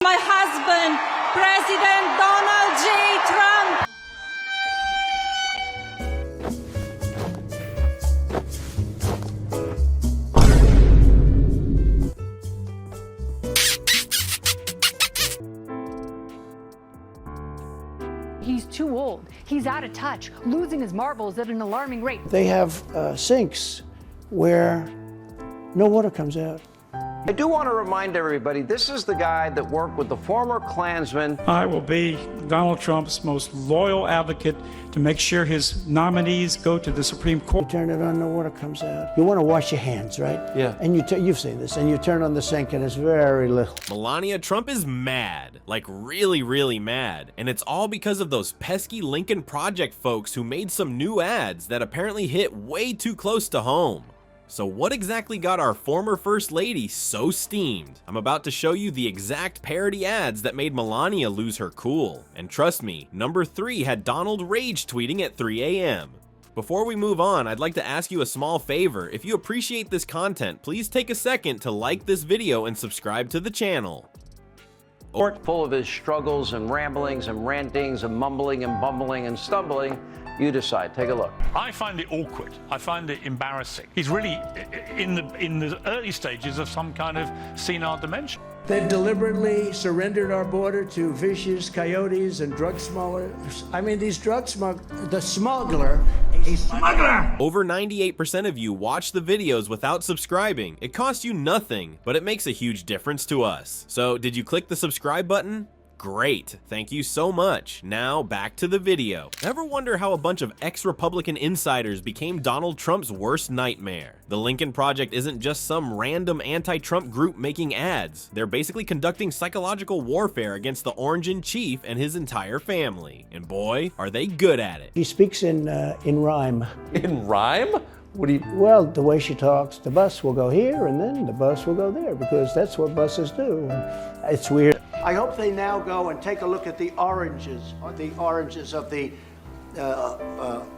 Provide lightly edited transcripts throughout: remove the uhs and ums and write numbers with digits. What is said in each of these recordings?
My husband, President Donald J. Trump. He's too old. He's out of touch, losing his marbles at an alarming rate. They have sinks where no water comes out. I do want to remind everybody, this is the guy that worked with the former Klansman. I will be Donald Trump's most loyal advocate to make sure his nominees go to the Supreme Court. You turn it on, no water comes out. You want to wash your hands, right? Yeah. And you've seen this, and you turn on the sink and it's very little. Melania Trump is mad, like really, really mad. And it's all because of those pesky Lincoln Project folks who made some new ads that apparently hit way too close to home. So what exactly got our former First Lady so steamed? I'm about to show you the exact parody ads that made Melania lose her cool. And trust me, number 3 had Donald rage tweeting at 3 a.m. Before we move on, I'd like to ask you a small favor. If you appreciate this content, please take a second to like this video and subscribe to the channel. Full of his struggles and ramblings and rantings and mumbling and bumbling and stumbling. You decide. Take a look. I find it awkward. I find it embarrassing. He's really in the early stages of some kind of senile dementia. They've deliberately surrendered our border to vicious coyotes and drug smugglers. I mean, these drug smugglers, the smuggler, a smuggler! Over 98% of you watch the videos without subscribing. It costs you nothing, but it makes a huge difference to us. So did you click the subscribe button? Great, thank you so much. Now back to the video. Ever wonder how a bunch of ex-Republican insiders became Donald Trump's worst nightmare? The Lincoln Project isn't just some random anti-Trump group making ads. They're basically conducting psychological warfare against the Orange in Chief and his entire family. And boy, are they good at it. She speaks in rhyme. In rhyme? What do you... Well, the way she talks, the bus will go here and then the bus will go there because that's what buses do. And it's weird. I hope they now go and take a look at the oranges of the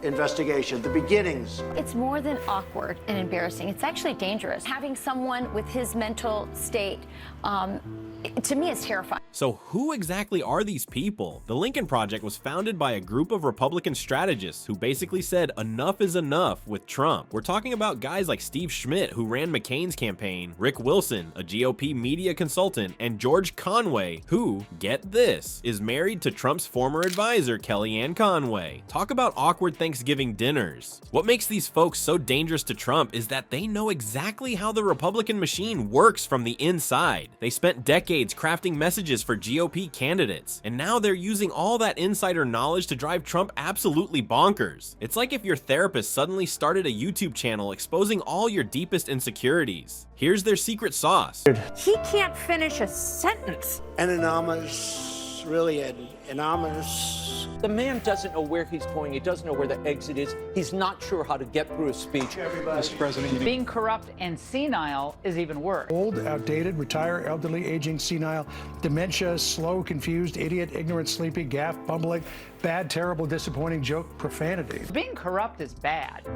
investigation, the beginnings. It's more than awkward and embarrassing. It's actually dangerous. Having someone with his mental state, to me, is terrifying. So who exactly are these people? The Lincoln Project was founded by a group of Republican strategists who basically said enough is enough with Trump. We're talking about guys like Steve Schmidt, who ran McCain's campaign, Rick Wilson, a GOP media consultant, and George Conway, who, get this, is married to Trump's former advisor, Kellyanne Conway. Talk about awkward Thanksgiving dinners. What makes these folks so dangerous to Trump is that they know exactly how the Republican machine works from the inside. They spent decades crafting messages for GOP candidates, and now they're using all that insider knowledge to drive Trump absolutely bonkers. It's like if your therapist suddenly started a YouTube channel exposing all your deepest insecurities. Here's their secret sauce. He can't finish a sentence. Anonymous, really anonymous. The man doesn't know where he's going. He doesn't know where the exit is. He's not sure how to get through a speech. Mr. President, being corrupt and senile is even worse. Old, outdated, retired, elderly, aging, senile, dementia, slow, confused, idiot, ignorant, sleepy, gaff, bumbling, bad, terrible, disappointing, joke, profanity. Being corrupt is bad.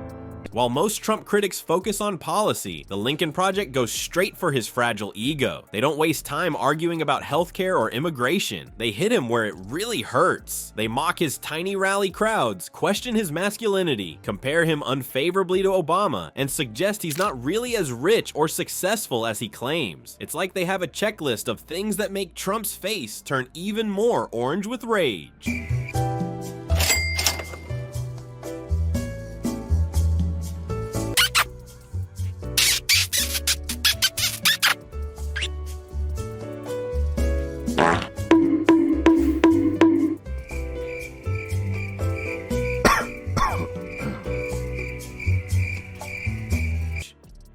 While most Trump critics focus on policy, the Lincoln Project goes straight for his fragile ego. They don't waste time arguing about healthcare or immigration. They hit him where it really hurts. They mock his tiny rally crowds, question his masculinity, compare him unfavorably to Obama, and suggest he's not really as rich or successful as he claims. It's like they have a checklist of things that make Trump's face turn even more orange with rage.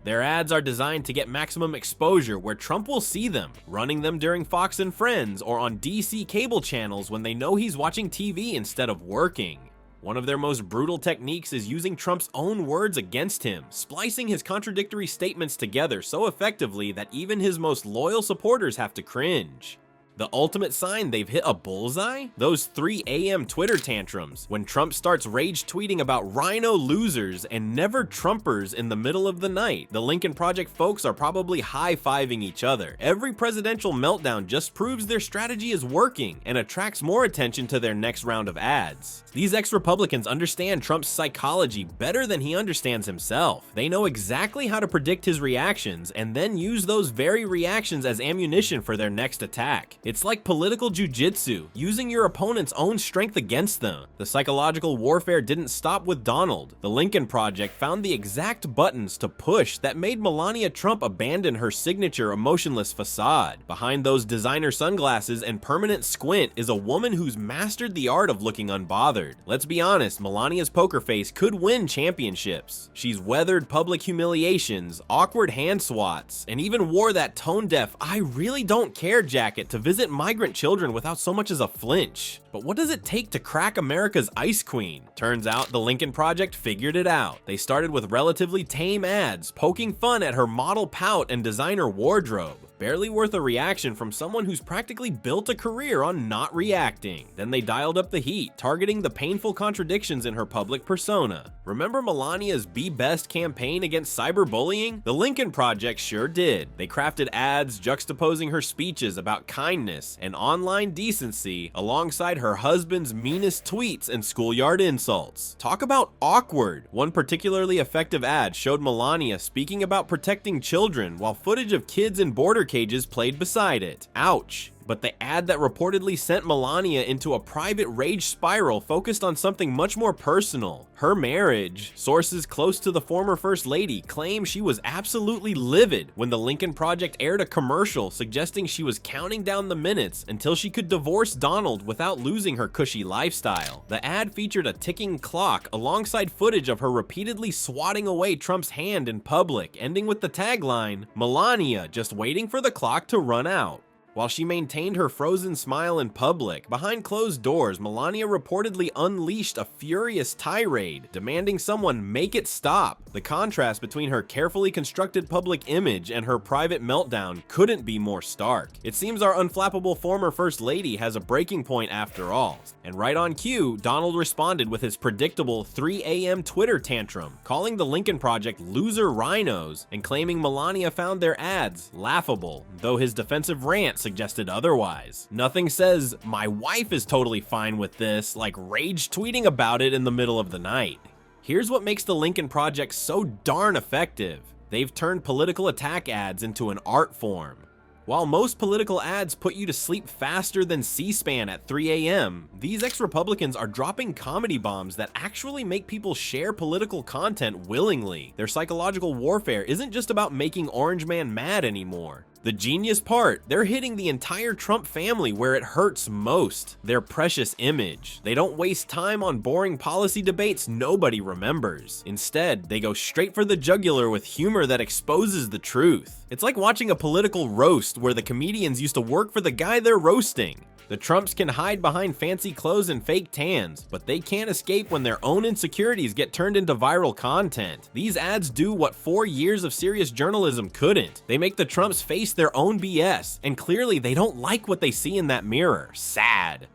Their ads are designed to get maximum exposure where Trump will see them, running them during Fox and Friends or on DC cable channels when they know he's watching TV instead of working. One of their most brutal techniques is using Trump's own words against him, splicing his contradictory statements together so effectively that even his most loyal supporters have to cringe. The ultimate sign they've hit a bullseye? Those 3 a.m. Twitter tantrums, when Trump starts rage tweeting about rhino losers and never Trumpers in the middle of the night. The Lincoln Project folks are probably high-fiving each other. Every presidential meltdown just proves their strategy is working and attracts more attention to their next round of ads. These ex-Republicans understand Trump's psychology better than he understands himself. They know exactly how to predict his reactions and then use those very reactions as ammunition for their next attack. It's like political jujitsu, using your opponent's own strength against them. The psychological warfare didn't stop with Donald. The Lincoln Project found the exact buttons to push that made Melania Trump abandon her signature emotionless facade. Behind those designer sunglasses and permanent squint is a woman who's mastered the art of looking unbothered. Let's be honest, Melania's poker face could win championships. She's weathered public humiliations, awkward hand swats, and even wore that tone-deaf "I really don't care" jacket to visit migrant children without so much as a flinch. But what does it take to crack America's ice queen? Turns out the Lincoln Project figured it out. They started with relatively tame ads, poking fun at her model pout and designer wardrobe. Barely worth a reaction from someone who's practically built a career on not reacting. Then they dialed up the heat, targeting the painful contradictions in her public persona. Remember Melania's Be Best campaign against cyberbullying? The Lincoln Project sure did. They crafted ads juxtaposing her speeches about kindness and online decency alongside her husband's meanest tweets and schoolyard insults. Talk about awkward. One particularly effective ad showed Melania speaking about protecting children while footage of kids in border cages played beside it. Ouch. But the ad that reportedly sent Melania into a private rage spiral focused on something much more personal: her marriage. Sources close to the former First Lady claim she was absolutely livid when the Lincoln Project aired a commercial suggesting she was counting down the minutes until she could divorce Donald without losing her cushy lifestyle. The ad featured a ticking clock alongside footage of her repeatedly swatting away Trump's hand in public, ending with the tagline, "Melania just waiting for the clock to run out." While she maintained her frozen smile in public, behind closed doors, Melania reportedly unleashed a furious tirade, demanding someone make it stop. The contrast between her carefully constructed public image and her private meltdown couldn't be more stark. It seems our unflappable former First Lady has a breaking point after all. And right on cue, Donald responded with his predictable 3 a.m. Twitter tantrum, calling the Lincoln Project loser rhinos and claiming Melania found their ads laughable, though his defensive rant suggested otherwise. Nothing says, "My wife is totally fine with this," like rage tweeting about it in the middle of the night. Here's what makes the Lincoln Project so darn effective. They've turned political attack ads into an art form. While most political ads put you to sleep faster than C-SPAN at 3 a.m., these ex-Republicans are dropping comedy bombs that actually make people share political content willingly. Their psychological warfare isn't just about making Orange Man mad anymore. The genius part, they're hitting the entire Trump family where it hurts most: their precious image. They don't waste time on boring policy debates nobody remembers. Instead, they go straight for the jugular with humor that exposes the truth. It's like watching a political roast where the comedians used to work for the guy they're roasting. The Trumps can hide behind fancy clothes and fake tans, but they can't escape when their own insecurities get turned into viral content. These ads do what 4 years of serious journalism couldn't. They make the Trumps face their own BS, and clearly they don't like what they see in that mirror. Sad.